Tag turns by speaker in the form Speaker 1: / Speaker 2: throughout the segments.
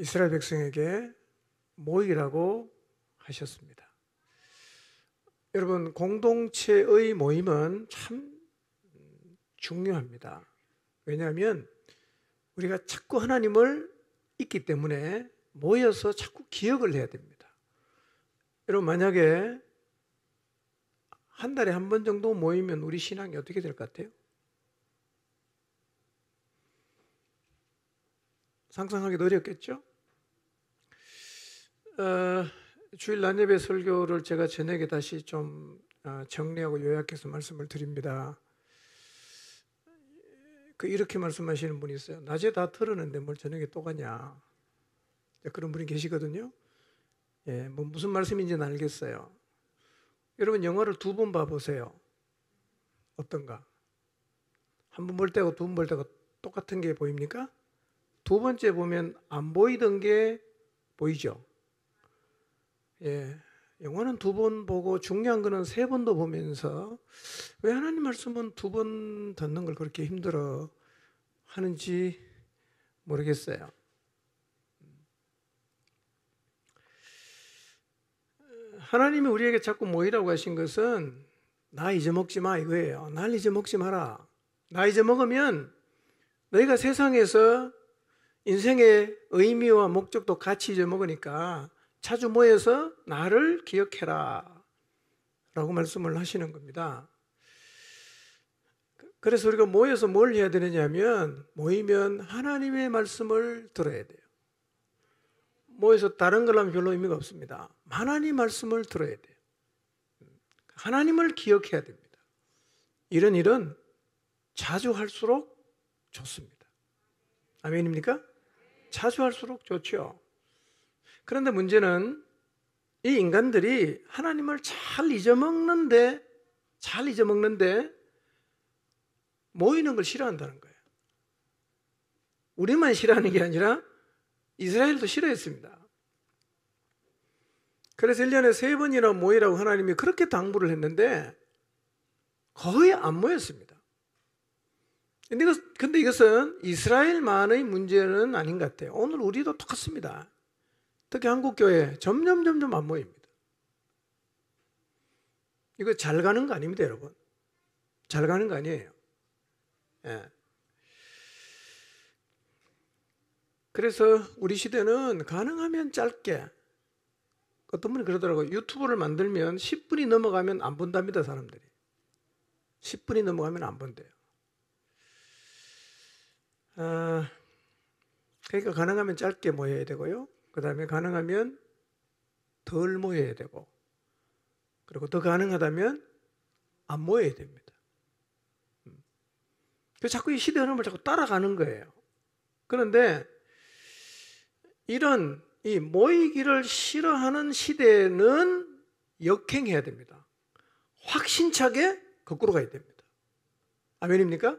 Speaker 1: 이스라엘 백성에게 모이라고 하셨습니다. 여러분, 공동체의 모임은 참 중요합니다. 왜냐하면 우리가 자꾸 하나님을 잊기 때문에 모여서 자꾸 기억을 해야 됩니다. 여러분, 만약에 한 달에 한 번 정도 모이면 우리 신앙이 어떻게 될 것 같아요? 상상하기도 어렵겠죠? 주일 낮예배 설교를 제가 저녁에 다시 좀 정리하고 요약해서 말씀을 드립니다. 이렇게 말씀하시는 분이 있어요. 낮에 다 들었는데 뭘 저녁에 또 가냐. 그런 분이 계시거든요. 예, 무슨 말씀인지는 알겠어요. 여러분, 영화를 두 번 봐보세요. 어떤가? 한 번 볼 때하고 두 번 볼 때가 똑같은 게 보입니까? 두 번째 보면 안 보이던 게 보이죠. 예, 영화는 두 번 보고 중요한 거는 세 번도 보면서 왜 하나님 말씀은 두 번 듣는 걸 그렇게 힘들어 하는지 모르겠어요. 하나님이 우리에게 자꾸 모이라고 하신 것은 나 잊어먹지 마 이거예요. 날 잊어먹지 마라. 나 잊어먹으면 너희가 세상에서 인생의 의미와 목적도 같이 잊어먹으니까 자주 모여서 나를 기억해라 라고 말씀을 하시는 겁니다. 그래서 우리가 모여서 뭘 해야 되느냐면 모이면 하나님의 말씀을 들어야 돼요. 모여서 다른 걸 하면 별로 의미가 없습니다. 하나님 말씀을 들어야 돼요. 하나님을 기억해야 됩니다. 이런 일은 자주 할수록 좋습니다. 아멘입니까? 자주 할수록 좋죠. 그런데 문제는 이 인간들이 하나님을 잘 잊어먹는데 모이는 걸 싫어한다는 거예요. 우리만 싫어하는 게 아니라 이스라엘도 싫어했습니다. 그래서 1년에 3번이나 모이라고 하나님이 그렇게 당부를 했는데 거의 안 모였습니다. 근데 이것은 이스라엘만의 문제는 아닌 것 같아요. 오늘 우리도 똑같습니다. 특히 한국교회 점점 안 모입니다. 이거 잘 가는 거 아닙니다, 여러분. 잘 가는 거 아니에요. 예. 그래서 우리 시대는 가능하면 짧게, 어떤 분이 그러더라고요. 유튜브를 만들면 10분이 넘어가면 안 본답니다, 사람들이. 10분이 넘어가면 안 본대요. 그러니까 가능하면 짧게 모여야 되고요. 그 다음에 가능하면 덜 모여야 되고, 그리고 더 가능하다면 안 모여야 됩니다. 그래서 자꾸 이 시대 흐름을 자꾸 따라가는 거예요. 그런데 이런 이 모이기를 싫어하는 시대는 역행해야 됩니다. 확신차게 거꾸로 가야 됩니다. 아멘입니까?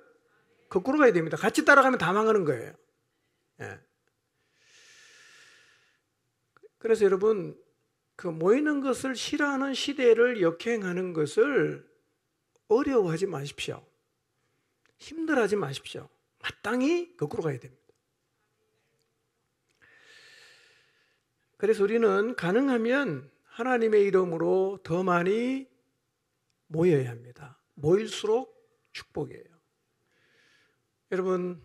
Speaker 1: 거꾸로 가야 됩니다. 같이 따라가면 다 망하는 거예요. 예. 그래서 여러분, 그 모이는 것을 싫어하는 시대를 역행하는 것을 어려워하지 마십시오. 힘들어하지 마십시오. 마땅히 거꾸로 가야 됩니다. 그래서 우리는 가능하면 하나님의 이름으로 더 많이 모여야 합니다. 모일수록 축복이에요. 여러분,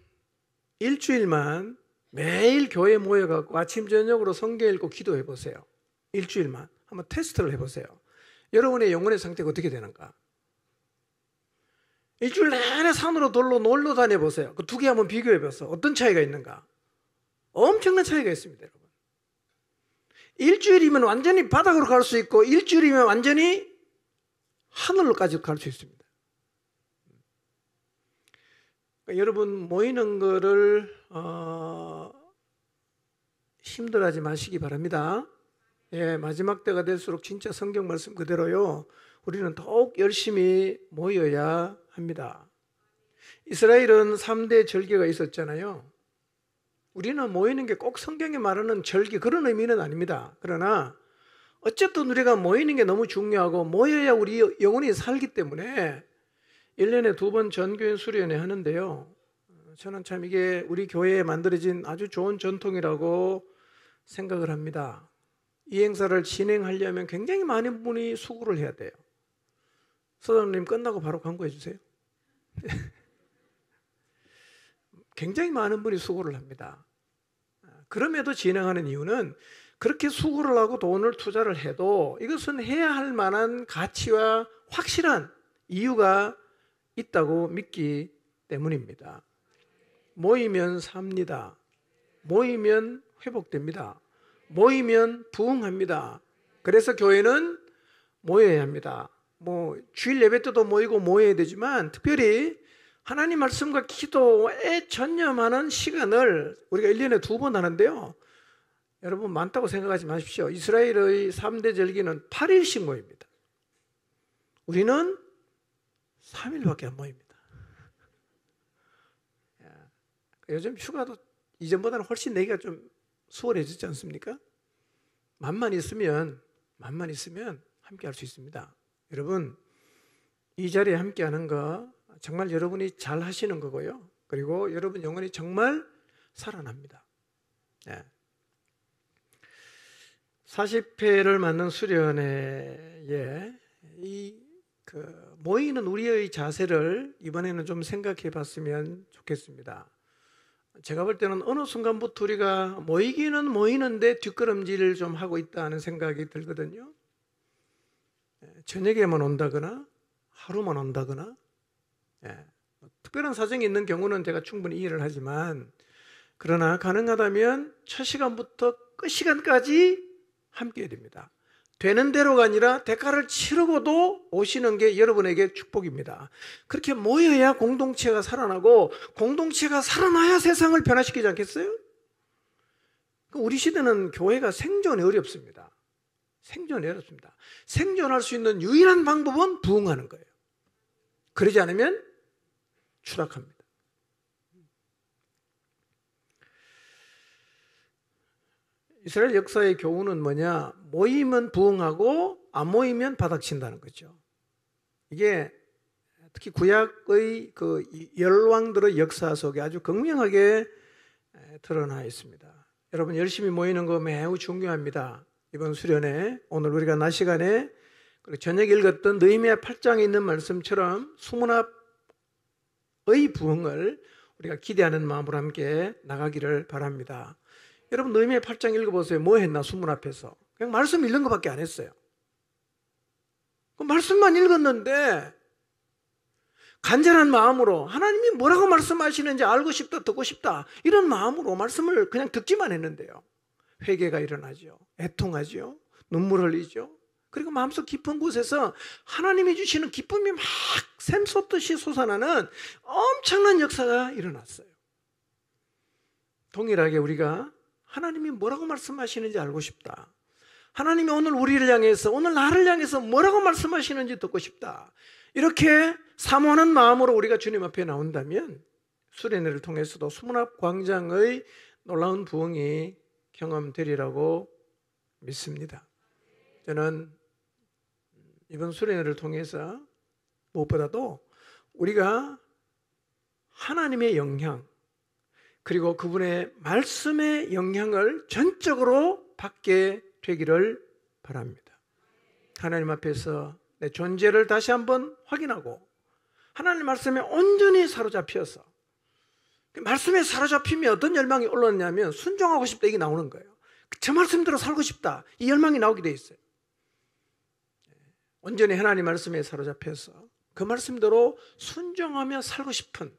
Speaker 1: 일주일만 매일 교회에 모여갖고 아침 저녁으로 성경 읽고 기도해 보세요. 일주일만 한번 테스트를 해보세요. 여러분의 영혼의 상태가 어떻게 되는가? 일주일 내내 산으로 돌로 놀러 다녀보세요. 그 두 개 한번 비교해 보세요. 어떤 차이가 있는가? 엄청난 차이가 있습니다, 여러분. 일주일이면 완전히 바닥으로 갈 수 있고 일주일이면 완전히 하늘로까지 갈 수 있습니다. 그러니까 여러분, 모이는 거를 힘들어하지 마시기 바랍니다. 예, 마지막 때가 될수록 진짜 성경 말씀 그대로요, 우리는 더욱 열심히 모여야 합니다. 이스라엘은 3대 절기가 있었잖아요. 우리는 모이는 게 꼭 성경에 말하는 절기, 그런 의미는 아닙니다. 그러나 어쨌든 우리가 모이는 게 너무 중요하고 모여야 우리 영혼이 살기 때문에 1년에 2번 전교인 수련회 하는데요. 저는 참 이게 우리 교회에 만들어진 아주 좋은 전통이라고 생각을 합니다. 이 행사를 진행하려면 굉장히 많은 분이 수고를 해야 돼요. 소장님 끝나고 바로 광고해 주세요. 굉장히 많은 분이 수고를 합니다. 그럼에도 진행하는 이유는 그렇게 수고를 하고 돈을 투자를 해도 이것은 해야 할 만한 가치와 확실한 이유가 있다고 믿기 때문입니다. 모이면 삽니다. 모이면 회복됩니다. 모이면 부흥합니다. 그래서 교회는 모여야 합니다. 주일 예배 때도 모이고 모여야 되지만 특별히 하나님 말씀과 기도에 전념하는 시간을 우리가 1년에 2번 하는데요. 여러분 많다고 생각하지 마십시오. 이스라엘의 3대 절기는 8일씩 모입니다. 우리는 3일밖에 안 모입니다. 요즘 휴가도 이전보다는 훨씬 내기가 좀 수월해졌지 않습니까? 맘만 있으면 함께 할 수 있습니다. 여러분 이 자리에 함께 하는 거 정말 여러분이 잘 하시는 거고요. 그리고 여러분 영혼이 정말 살아납니다. 40회를 맞는 수련회에 모이는 우리의 자세를 이번에는 좀 생각해 봤으면 좋겠습니다. 제가 볼 때는 어느 순간부터 우리가 모이기는 모이는데 뒷걸음질을 좀 하고 있다는 생각이 들거든요. 저녁에만 온다거나 하루만 온다거나 특별한 사정이 있는 경우는 제가 충분히 이해를 하지만 그러나 가능하다면 첫 시간부터 끝 시간까지 함께 해야 됩니다. 되는 대로가 아니라 대가를 치르고도 오시는 게 여러분에게 축복입니다. 그렇게 모여야 공동체가 살아나고 공동체가 살아나야 세상을 변화시키지 않겠어요? 우리 시대는 교회가 생존이 어렵습니다. 생존이 어렵습니다. 생존할 수 있는 유일한 방법은 부흥하는 거예요. 그러지 않으면 추락합니다. 이스라엘 역사의 교훈은 뭐냐? 모이면 부흥하고 안 모이면 바닥친다는 거죠. 이게 특히 구약의 그 열왕들의 역사 속에 아주 극명하게 드러나 있습니다. 여러분 열심히 모이는 거 매우 중요합니다. 이번 수련회 오늘 우리가 낮 시간에 저녁에 읽었던 느헤미야 8장에 있는 말씀처럼 수문 앞의 부흥을 우리가 기대하는 마음으로 함께 나가기를 바랍니다. 여러분 느헤미야 8장 읽어보세요. 뭐 했나? 수문 앞에서 그냥 말씀 읽는 것밖에 안 했어요. 그 말씀만 읽었는데 간절한 마음으로 하나님이 뭐라고 말씀하시는지 알고 싶다, 듣고 싶다 이런 마음으로 말씀을 그냥 듣기만 했는데요. 회개가 일어나죠. 애통하죠. 눈물 흘리죠. 그리고 마음속 깊은 곳에서 하나님이 주시는 기쁨이 막 샘솟듯이 솟아나는 엄청난 역사가 일어났어요. 동일하게 우리가 하나님이 뭐라고 말씀하시는지 알고 싶다. 하나님이 오늘 우리를 향해서, 오늘 나를 향해서 뭐라고 말씀하시는지 듣고 싶다. 이렇게 사모하는 마음으로 우리가 주님 앞에 나온다면 수련회를 통해서도 수문 앞 광장의 놀라운 부흥이 경험되리라고 믿습니다. 저는 이번 수련회를 통해서 무엇보다도 우리가 하나님의 영향 그리고 그분의 말씀의 영향을 전적으로 받게 되기를 바랍니다. 하나님 앞에서 내 존재를 다시 한번 확인하고 하나님 말씀에 온전히 사로잡혀서 말씀에 사로잡히면 어떤 열망이 올라오냐면 순종하고 싶다 이게 나오는 거예요. 저 말씀대로 살고 싶다 이 열망이 나오게 돼 있어요. 온전히 하나님 말씀에 사로잡혀서 그 말씀대로 순종하며 살고 싶은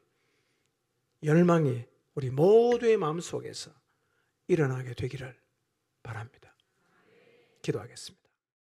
Speaker 1: 열망이 우리 모두의 마음속에서 일어나게 되기를 바랍니다. 기도하겠습니다.